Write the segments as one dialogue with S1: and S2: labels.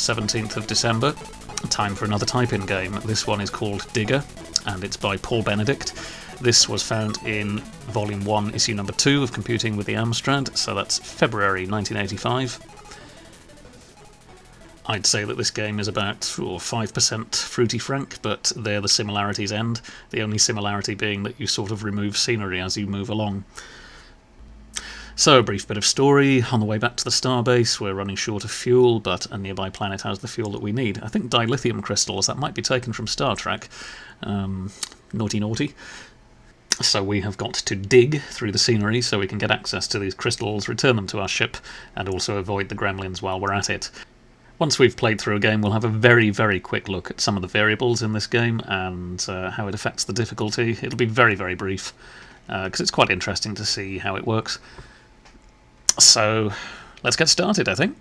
S1: 17th of December. Time for another type-in game. This one is called Digger, and it's by Paul Benedict. This was found in Volume 1, Issue number 2 of Computing with the Amstrad, so that's February 1985. I'd say that this game is about 5% Fruity Frank, but there the similarities end, the only similarity being that you sort of remove scenery as you move along. So, a brief bit of story. On the way back to the starbase, we're running short of fuel, but a nearby planet has the fuel that we need. I think dilithium crystals, that might be taken from Star Trek. Naughty naughty. So we have got to dig through the scenery so we can get access to these crystals, return them to our ship, and also avoid the gremlins while we're at it. Once we've played through a game, we'll have a very, very quick look at some of the variables in this game and how it affects the difficulty. It'll be very, very brief, because it's quite interesting to see how it works. So, let's get started, I think.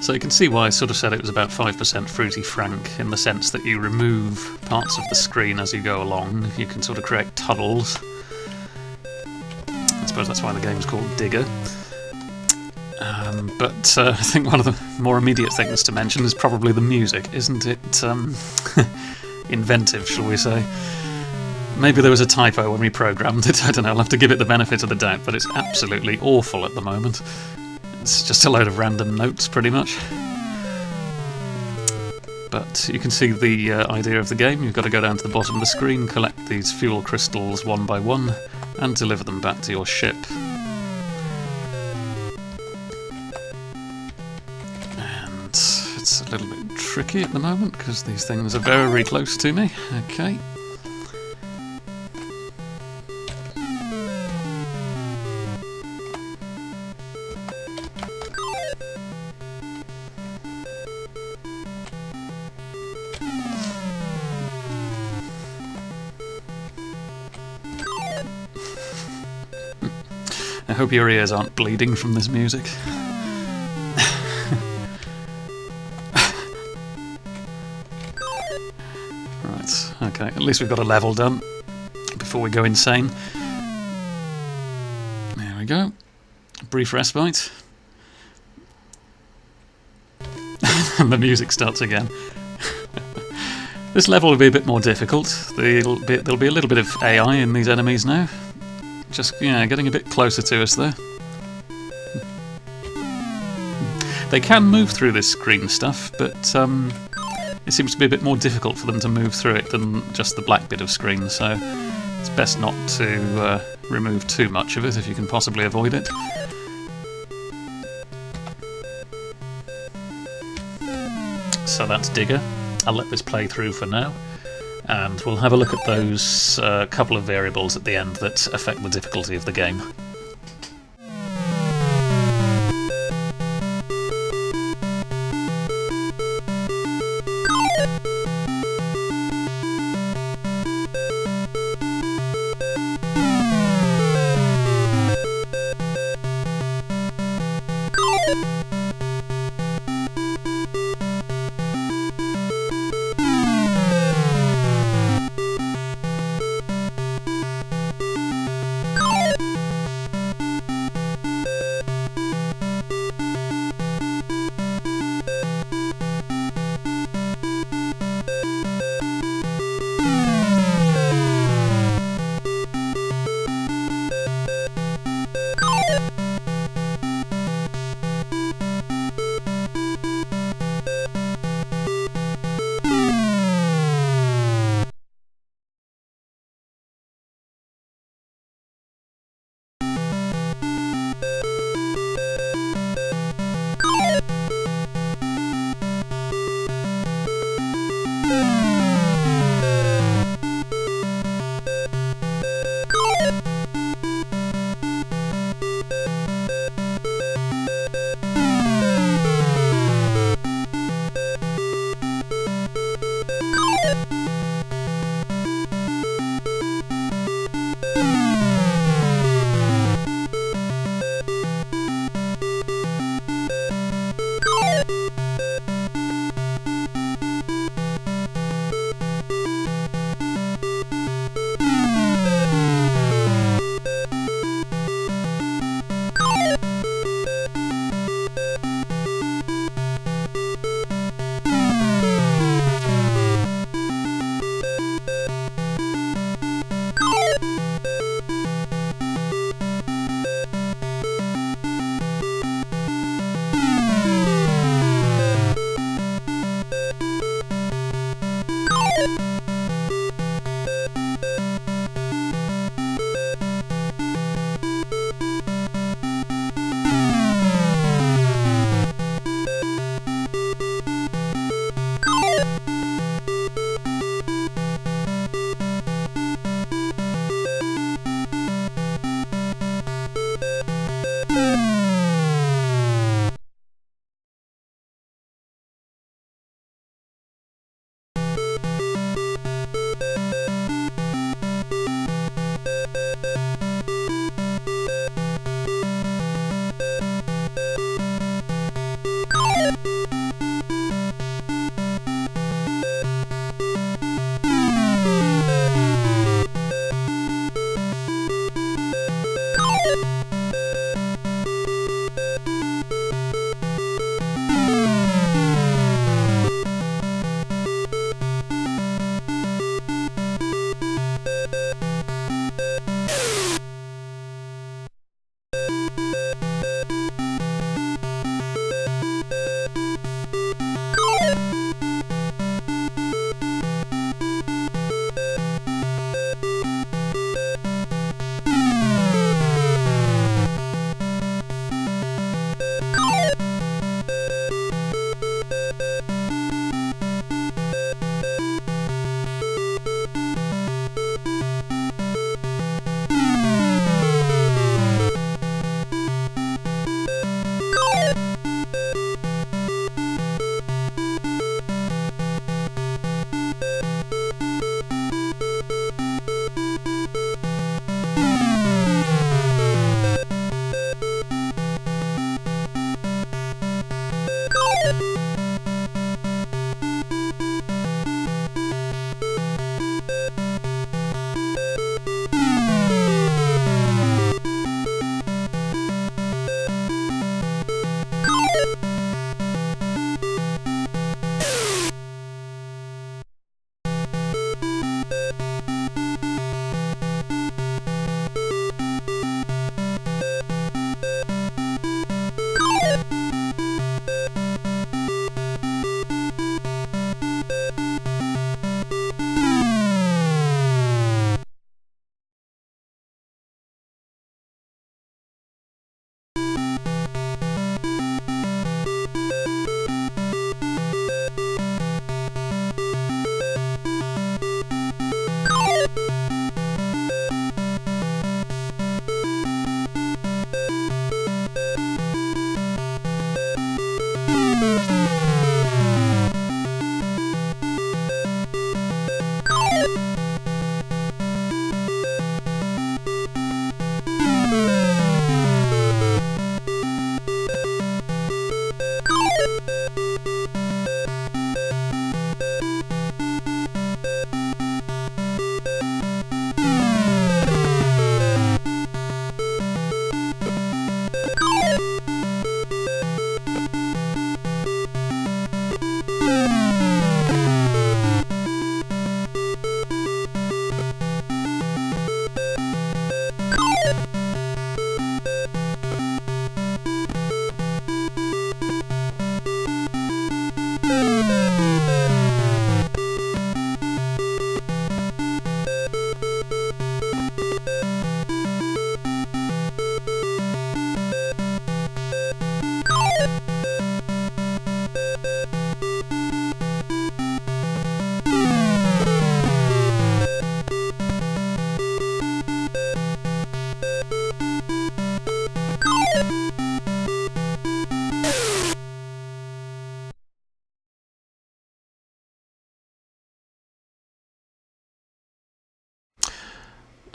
S1: So you can see why I sort of said it was about 5% Fruity Frank, in the sense that you remove parts of the screen as you go along. You can sort of create tunnels. I suppose that's why the game's called Digger. But I think one of the more immediate things to mention is probably the music. Isn't it inventive, shall we say? Maybe there was a typo when we programmed it, I don't know, I'll have to give it the benefit of the doubt, but it's absolutely awful at the moment. It's just a load of random notes, pretty much. But you can see the idea of the game. You've got to go down to the bottom of the screen, collect these fuel crystals one by one, and deliver them back to your ship. And it's a little bit tricky at the moment, because these things are very close to me. Okay. I hope your ears aren't bleeding from this music. Right, okay, at least we've got a level done before we go insane. There we go. Brief respite. And the music starts again. This level will be a bit more difficult. There'll be a little bit of AI in these enemies now. Just, getting a bit closer to us there. They can move through this screen stuff, but it seems to be a bit more difficult for them to move through it than just the black bit of screen, so it's best not to remove too much of it if you can possibly avoid it. So that's Digger. I'll let this play through for now. And we'll have a look at those couple of variables at the end that affect the difficulty of the game.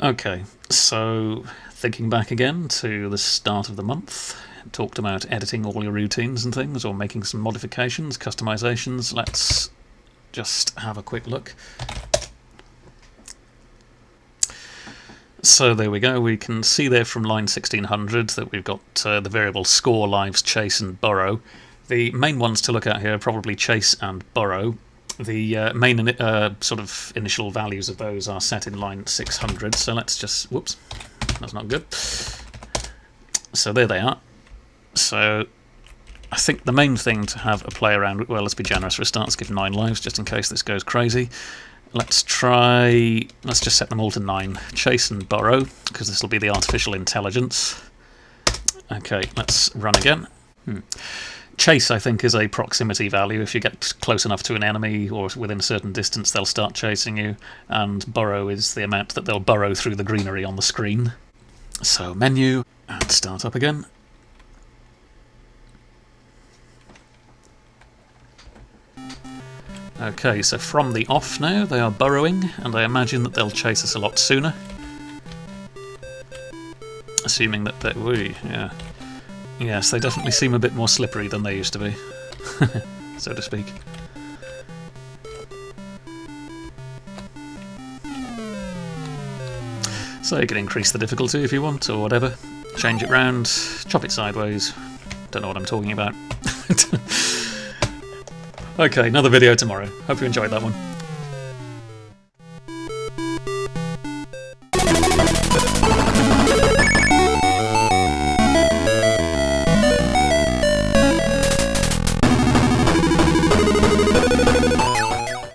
S1: Okay, so thinking back again to the start of the month, talked about editing all your routines and things, or making some modifications, customizations. Let's just have a quick look. So there we go, we can see there from line 1600 that we've got the variable score, lives, chase and burrow. The main ones to look at here are probably chase and burrow. The main sort of initial values of those are set in line 600, so let's just, whoops, that's not good. So there they are. So I think the main thing to have a play around with, well, let's be generous for a start, let's give 9 lives just in case this goes crazy. Let's just set them all to 9. Chase and burrow, because this will be the artificial intelligence. Okay, let's run again. Chase, I think, is a proximity value. If you get close enough to an enemy or within a certain distance, they'll start chasing you. And burrow is the amount that they'll burrow through the greenery on the screen. So menu, and start up again. Okay, so from the off now, they are burrowing, and I imagine that they'll chase us a lot sooner. Assuming that they... yeah. Yes, they definitely seem a bit more slippery than they used to be, so to speak. So you can increase the difficulty if you want, or whatever. Change it round, chop it sideways. Don't know what I'm talking about. Okay, another video tomorrow. Hope you enjoyed that one.